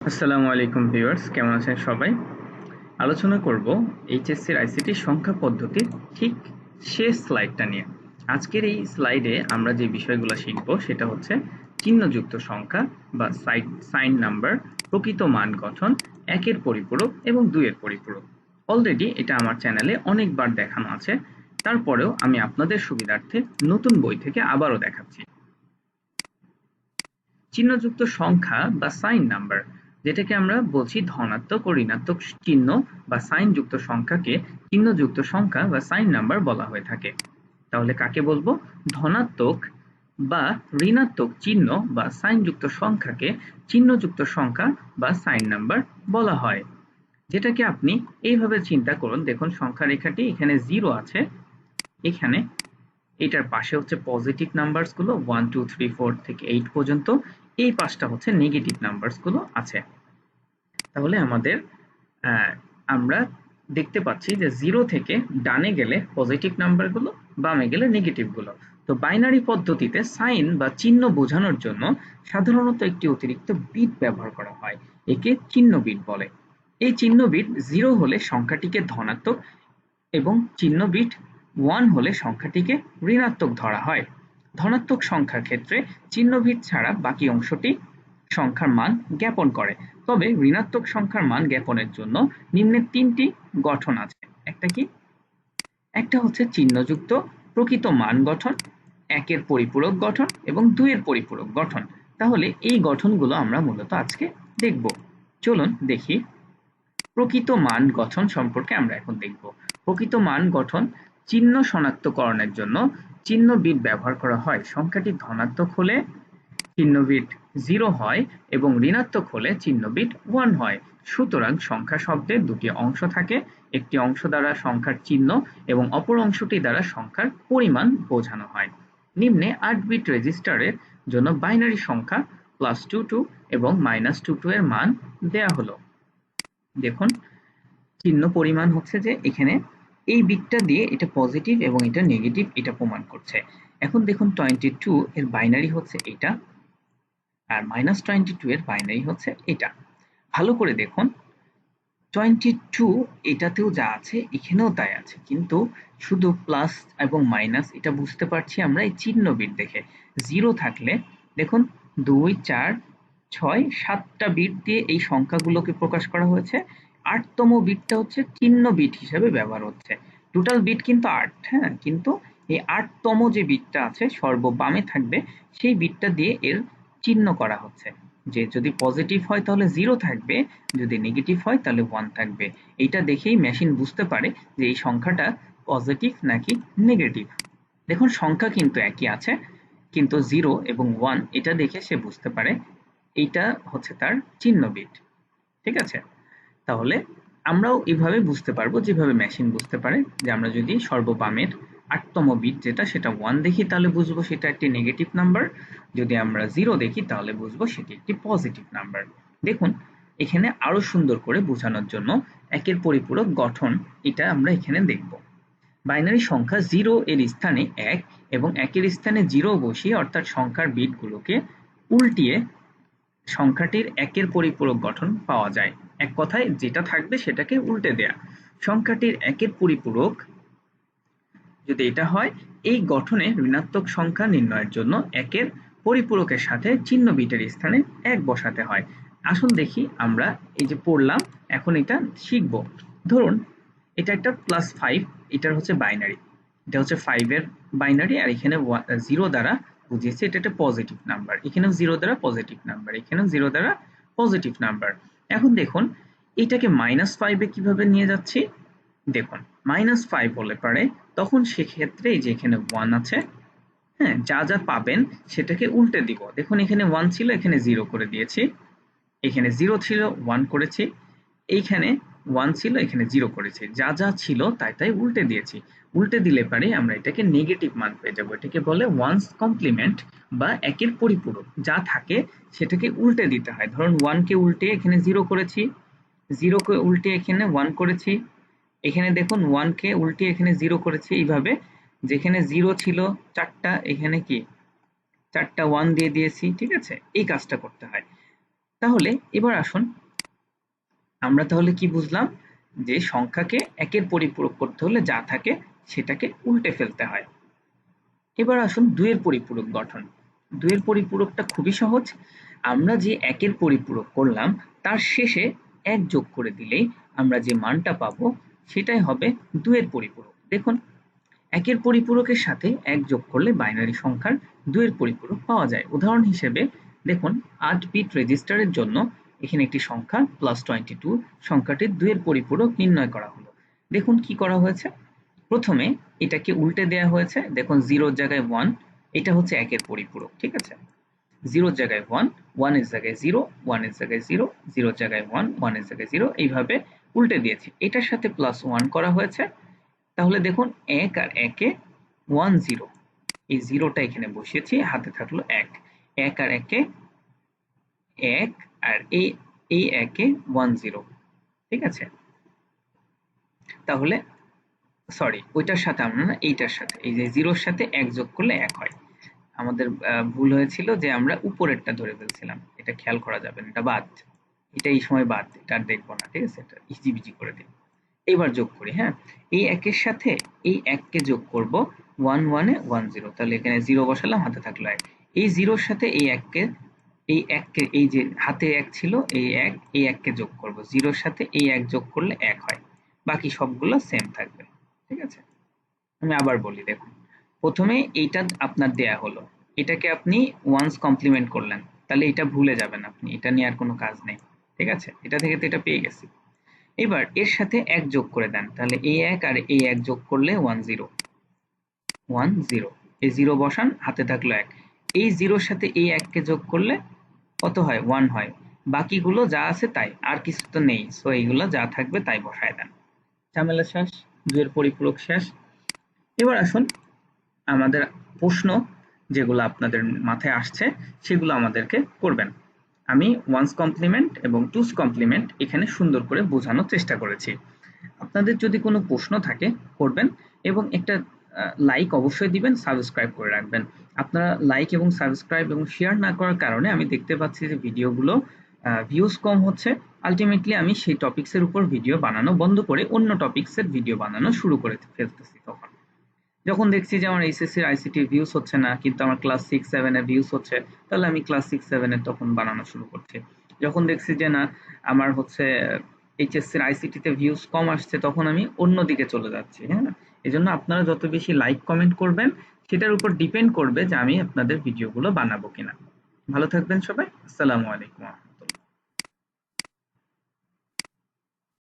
আসসালামু আলাইকুম ভিউয়ার্স, কেমন আছেন সবাই? আলোচনা করব এইচএসসি আইসিটি সংখ্যা পদ্ধতির ঠিক শেষ স্লাইডটা নিয়ে। আজকের এই স্লাইডে আমরা যে বিষয়গুলো শিখব সেটা হচ্ছে চিহ্নযুক্ত সংখ্যা বা সাইন নাম্বার, প্রকৃত মান গঠন, একের পরিপূরক এবং দুইয়ের পরিপূরক। অলরেডি এটা আমার চ্যানেলে অনেকবার দেখানো আছে, তারপরেও আমি আপনাদের সুবিধার্থে নতুন বই থেকে আবারও দেখাচ্ছি। চিহ্নযুক্ত সংখ্যা বা সাইন নাম্বার, যেটাকে আমরা বলছি ধনাত্মক ও ঋণাত্মক চিহ্ন বা সাইন যুক্ত সংখ্যাকে চিহ্নযুক্ত সংখ্যা বা সাইন নাম্বার বলা হয়ে থাকে। তাহলে কাকে বলবো? ধনাত্মক বা ঋণাত্মক চিহ্ন বা সাইন যুক্ত সংখ্যাকে চিহ্নযুক্ত সংখ্যা বা সাইন নাম্বার বলা হয়। যেটাকে আপনি এইভাবে চিন্তা করুন, দেখুন সংখ্যা রেখাটি এখানে 0 আছে, এখানে এটার পাশে হচ্ছে পজিটিভ নাম্বারস গুলো 1 2 3 4 থেকে 8 পর্যন্ত, এই পাশটা হচ্ছে নেগেটিভ নাম্বারস গুলো আছে। তাহলে আমাদের আমরা দেখতে পাচ্ছি যে 0 থেকে ডানে গেলে পজিটিভ নাম্বার গুলো, বামে গেলে নেগেটিভ গুলো। তো বাইনারি পদ্ধতিতে সাইন বা চিহ্ন বোঝানোর জন্য সাধারণত একটি অতিরিক্ত বিট ব্যবহার করা হয়, একে চিহ্ন বিট বলে। এই চিহ্ন বিট 0 হলে সংখ্যাটিকে ধনাত্মক এবং চিহ্ন বিট 1 হলে সংখ্যাটিকে ঋণাত্মক ধরা হয়। ধনাত্মক সংখ্যার ক্ষেত্রে চিহ্ন বিট ছাড়া বাকি অংশটি সংখ্যার মান জ্ঞাপন করে। তবে ঋণাত্মক সংখ্যার মান জ্ঞাপনের জন্য নিম্নের 3টি গঠন আছে। একটা কি? একটা হচ্ছে চিহ্নযুক্ত প্রকৃত মান গঠন, একের পরিপূরক গঠন এবং দুইয়ের পরিপূরক গঠন। তাহলে এই গঠনগুলো আমরা মূলত আজকে দেখব। চলুন দেখি। প্রকৃত মান গঠন সম্পর্কে আমরা এখন দেখব। প্রকৃত মান গঠন চিহ্ন শনাক্তকরণের জন্য চিহ্ন বিট ব্যবহার করা হয়। সংখ্যাটি ধনাত্মক হলে চিহ্ন বিট 0 হয় এবং ঋণাত্মক হলে চিহ্ন বিট 1 হয়। সুতরাং সংখ্যা শব্দের দুটি অংশ থাকে, একটি অংশ দ্বারা সংখ্যার চিহ্ন এবং অপর অংশটি দ্বারা সংখ্যার পরিমাণ বোঝানো হয়। নিম্নে 8 বিট রেজিস্টারের জন্য বাইনারি সংখ্যা +22 এবং -22 এর মান দেয়া হলো। দেখুন চিহ্ন পরিমাণ হচ্ছে যে এখানে এই বিটটা দিয়ে এটা পজিটিভ এবং এটা নেগেটিভ, এটা প্রমাণ করছে। এখন দেখুন 22 এর বাইনারি হচ্ছে এটা, আর -22 এর বাইনারি হচ্ছে এটা। ভালো করে দেখুন 22 এটাতেও যা আছে এখানেও তাই আছে, কিন্তু শুধু প্লাস এবং মাইনাস এটা বুঝতে পারছি আমরা এই চিহ্ন বিট দেখে। 0 থাকলে দেখুন 2 4 6 7টা বিট দিয়ে এই সংখ্যাগুলোকে প্রকাশ করা হয়েছে। 8তম বিটটা হচ্ছে চিহ্ন বিট হিসেবে ব্যবহার হচ্ছে। টোটাল বিট কিন্তু 8, হ্যাঁ, কিন্তু এই 8তম যে বিটটা আছে সর্ববামে থাকবে, সেই বিটটা দিয়ে এর চিহ্ন করা হচ্ছে। যে যদি পজিটিভ হয় তাহলে 0 থাকবে, যদি নেগেটিভ হয় তাহলে 1 থাকবে। এইটা দেখেই মেশিন বুঝতে পারে যে এই সংখ্যাটা পজিটিভ নাকি নেগেটিভ। দেখুন সংখ্যা কিন্তু একই আছে, কিন্তু 0 এবং 1 এটা দেখে সে বুঝতে পারে এইটা হচ্ছে তার চিহ্ন বিট। ঠিক আছে? তাহলে আমরাও এভাবে বুঝতে পারবো যেভাবে মেশিন বুঝতে পারে, যে আমরা যদি সর্ববামের 8তম বিট যেটা সেটা 1 দেখি তাহলে বুঝবো সেটা একটি নেগেটিভ নাম্বার, যদি আমরা 0 দেখি তাহলে বুঝবো সেটি একটি পজিটিভ নাম্বার। দেখুন এখানে আরো সুন্দর করে বোঝানোর জন্য একের পরিপূরক গঠন এটা আমরা এখানে দেখব। বাইনারি সংখ্যা 0 এর স্থানে 1 এবং 1 এর স্থানে 0 বসিয়ে অর্থাৎ সংখ্যার বিটগুলোকে উল্টিয়ে সংখ্যাটির একের পরিপূরক গঠন পাওয়া যায়। এক কথায় যেটা থাকবে সেটাকে উল্টে দেয়া। সংখ্যাটির একের পরিপূরক যদি এটা হয়, এই গঠনে ঋণাত্মক সংখ্যা নির্ণয়ের জন্য একের পরিপূরকের সাথে চিহ্ন বিটের স্থানে 1 বসাতে হয়। আসুন দেখি আমরা এই যে পড়লাম, এখন এটা শিখব। ধরুন এটা একটা +5, এটার হচ্ছে বাইনারি, এটা হচ্ছে 5 এর বাইনারি, আর এখানে 0 দ্বারা বুঝিয়েছি এটা একটা পজিটিভ নাম্বার, এখানেও 0 দ্বারা পজিটিভ নাম্বার, এখানেও 0 দ্বারা পজিটিভ নাম্বার। এখন দেখুন এটাকে -5 এ কিভাবে নিয়ে যাচ্ছি। দেখুন -5 হলে পারে তখন সেক্ষেত্রে এই যে এখানে 1 আছে, হ্যাঁ, যা যা পাবেন সেটাকে উল্টে দিব। দেখুন এখানে 1 ছিল, এখানে 0 করে দিয়েছি, এখানে 0 ছিল 1 করেছি, এইখানে 1 ছিল, এখানে 0 করেছি, যা যা ছিল তাই তাই উল্টে দিয়েছি। উল্টে দিলে পারে আমরা এটাকে নেগেটিভ মান পেয়ে যাবো। এটাকে বলে 1's কমপ্লিমেন্ট বা একের পরিপূরক। যা থাকে সেটাকে উল্টে দিতে হয়। ধরুন 1 কে উল্টে এখানে 0 করেছি, 0 কে উল্টে এখানে 1 করেছি, এখানে দেখুন 1 কে উল্টে এখানে 0 করেছি। এইভাবে যেখানে 0 ছিল 4টা, এখানে কি 4টা 1 দিয়ে দিয়েছি। ঠিক আছে? এই কাজটা করতে হয়। তাহলে এবার আসুন আমরা তাহলে কি বুঝলাম যে সংখ্যাকে একের পরিপূরক করতে হলে যা থাকে সেটাকে উল্টে ফেলতে হয়। এবার আসুন দুইয়ের পরিপূরক গঠন। দুইয়ের পরিপূরকটা খুবই সহজ। আমরা যে একের পরিপূরক করলাম তার শেষে এক যোগ করে দিলেই আমরা যে মানটা পাবো সেটাই হবে দুইয়ের পরিপূরক। দেখুন একের পরিপূরকের সাথে এক যোগ করলে বাইনারি সংখ্যার দুইয়ের পরিপূরক পাওয়া যায়। উদাহরণ হিসেবে দেখুন 8 বিট রেজিস্টারের জন্য এখানে একটি সংখ্যা +22 সংখ্যাটির দুইয়ের পরিপূরক নির্ণয় করা হলো। দেখুন কি করা হয়েছে, প্রথমে এটাকে উল্টে দেয়া হয়েছে। দেখুন 0 জায়গায় 1, এটা হচ্ছে একের পরিপূরক, ঠিক আছে। 0 জায়গায় 1, 1 এর জায়গায় 0, 1 এর জায়গায় 0, 0 জায়গায় 1, 1 এর জায়গায় 0, এইভাবে উল্টে দিয়েছি। এটার সাথে +1 করা হয়েছে। তাহলে দেখুন 1 আর 1 এ 1 0, এই 0টা এখানে বসিয়েছি, হাতে থাকলো 1, 1 আর 1 এ 1 আর এই 1 এ 1 0, ঠিক আছে। তাহলে সরি ওইটার সাথে আমরা না, এইটার সাথে, এই যে 0 এর সাথে 1 যোগ করলে 1 হয়। আমাদের ভুল হয়েছিল যে আমরা উপরেরটা ধরে ফেলছিলাম, এটা খেয়াল করা যাবে না, এটা বাদ, এটা এই সময় বাদ, এটা আর দেখবো না, ঠিক আছে, এটা ইজিবিজি করে দিই। এইবার যোগ করি, হ্যাঁ, এই একের সাথে এই 1 কে যোগ করব 1 1 এ 1 0, তাহলে এখানে 0 বসালাম, হাতে থাকলো 1। এই 0 এর সাথে এই 1 কে, এই যে হাতে 1 ছিল এই 1, এই 1 কে যোগ করব, 0 এর সাথে এই 1 যোগ করলে 1 হয়, বাকি সবগুলো সেম থাকবে, ঠিক আছে। আমি আবার বলি, দেখুন প্রথমে এইটা আপনার দেয়া হলো, এটাকে আপনি 1's কমপ্লিমেন্ট করলেন, তাহলে এটা ভুলে যাবেন আপনি, এটা নিয়ে আর কোনো কাজ নেই, ঠিক আছে, এটা থেকে তো এটা পেয়ে গেছি। এবার এর সাথে 1 যোগ করে দেন, তাহলে এই 1 আর এই 1 যোগ করলে 1 0, 1 0, এই 0 বসান, হাতে থাকলো 1, এই 0 এর সাথে এই 1 কে যোগ করলে কত হয়, 1 হয়, বাকিগুলো যা আছে তাই, আর কিছু তো নেই, সো এইগুলো যা থাকবে তাই বসায় দেন, ঝামেলা শেষ, দুইয়ের পরিপূরক শেষ। এবার আসুন আমাদের প্রশ্ন যেগুলো আপনাদের মাথায় আসছে সেগুলো আমাদেরকে করবেন। আমি 1's কমপ্লিমেন্ট এবং 2's কমপ্লিমেন্ট এখানে সুন্দর করে বোঝানোর চেষ্টা করেছি। আপনাদের যদি কোনো প্রশ্ন থাকে করবেন, এবং একটা লাইক অবশ্যই দিবেন, সাবস্ক্রাইব করে রাখবেন। আপনারা লাইক এবং সাবস্ক্রাইব এবং শেয়ার না করার কারণে আমি দেখতে পাচ্ছি যে ভিডিওগুলো ভিউজ কম হচ্ছে। আলটিমেটলি আমি সেই টপিকসের উপর ভিডিও বানানো বন্ধ করে অন্য টপিকসের ভিডিও বানানো শুরু করে ফেলতেছি। তখন যখন দেখছি যে আমার এইচএসসি আইসিটি ভিউজ হচ্ছে না, কিন্তু আমার ক্লাস 6 7 এর ভিউজ হচ্ছে, তাহলে আমি ক্লাস 6 7 এর তখন বানানো শুরু করছি। যখন দেখছি যে না আমার হচ্ছে এইচএসসি আইসিটি তে ভিউজ কম আসছে, তখন আমি অন্য দিকে চলে যাচ্ছি। হ্যাঁ, এজন্য আপনারা যত বেশি লাইক কমেন্ট করবেন সেটার উপর ডিপেন্ড করবে যে আমি আপনাদের ভিডিওগুলো বানাবো কিনা। ভালো থাকবেন সবাই, আসসালামু আলাইকুম।